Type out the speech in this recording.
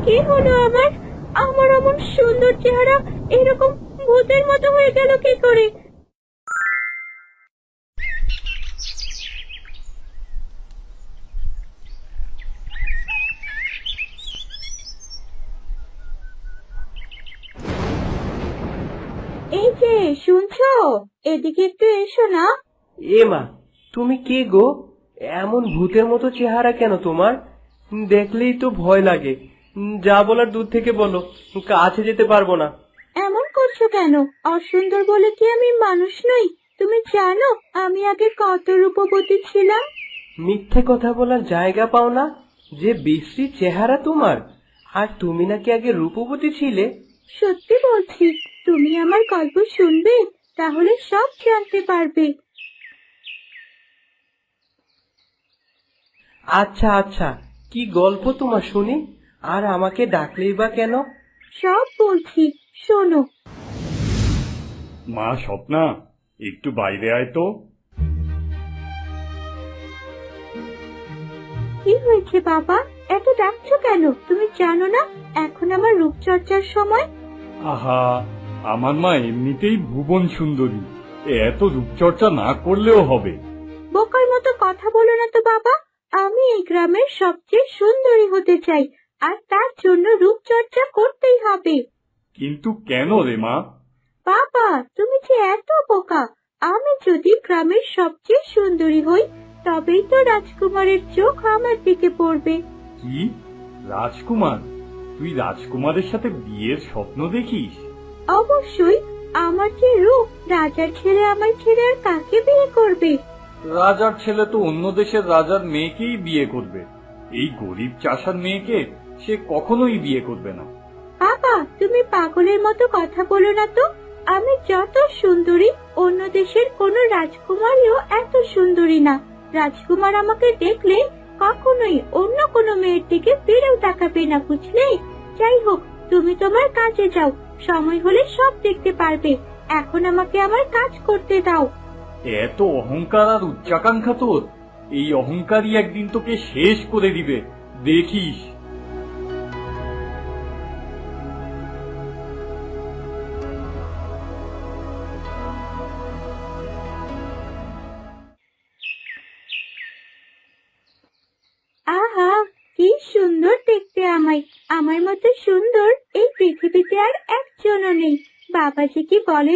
কি হলো আমার? আমার এমন সুন্দর চেহারা এরকম ভূতের মতো হয়ে গেল কি করে? এই যে, শুনছো? এদিকে একটু এসো না। এ মা, তুমি কে গো? এমন ভূতের মতো চেহারা কেন তোমার? দেখলেই তো ভয় লাগে। যা বলার দূর থেকে বলো, কাছে যেতে পারবো না। এমন করছো কেন? অসুন্দর বলে কি আমি মানুষ নই? তুমি জানো আমি আগে কত রূপবতী ছিলাম? মিথ্যে কথা বলার জায়গা পাও না? যে বিশ্রী চেহারা তোমার! আর তুমি নাকি আগে রূপবতী ছিলে? সত্যি বলছি। তুমি আমার গল্প শুনবে, তাহলে সব জানতে পারবে। আচ্ছা আচ্ছা, কি গল্প তোমার শুনি? আর আমাকে ডাকলেই বা কেন? সব বলছি, শোনো। মা স্বপ্না, একটু বাইরে আয় তো। কি হয়েছে বাবা? এত ডাকছো কেন? তুমি জানো না এখন আমার রূপচর্চার সময়? আহা, আমার মা এমনিতেই ভুবন সুন্দরী, এত রূপচর্চা না করলেও হবে। বোকার মতো কথা বলো না তো বাবা। আমি এই গ্রামের সবচেয়ে সুন্দরী হতে চাই, আর তার জন্য রূপচর্চা করতেই হবে। কিন্তু কেন রে মা? বাবা, তুমি যে এত বোকা। আমি যদি গ্রামের সবচেয়ে সুন্দরী হই, তবেই তো রাজকুমারের চোখ আমার দিকে পড়বে। কি? রাজকুমার? তুই রাজকুমারের সাথে বিয়ের স্বপ্ন দেখিস? অবশ্যই। আমার যে রূপ, রাজার ছেলে আমার ছেলে আর কাকে বিয়ে করবে? রাজার ছেলে তো অন্য দেশের রাজার মেয়েকেই বিয়ে করবে। এই গরিব চাষার মেয়েকে সে কখনোই বিয়ে করবে না। বাবা, তুমি পাগলের মতো কথা বলো না তো। আমি যত সুন্দরী, অন্য দেশের কোনো রাজকুমারীও এত সুন্দরী না। রাজকুমার আমাকে দেখলে কখনোই অন্য কোনো মেয়ের দিকে ফিরেও তাকাবে না, বুঝলে? যাই হোক, তুমি তোমার কাজে যাও। সময় হলে সব দেখতে পারবে। এখন আমাকে আমার কাজ করতে দাও। এত অহংকার আর উচ্চাকাঙ্ক্ষা তোর! এই অহংকারই একদিন তোকে শেষ করে দিবে, দেখিস। আহা, কি সুন্দর দেখতে আমায়। আমার মতো সুন্দর এই পৃথিবীতে আর একজনও নেই। বাবা যে কি বলে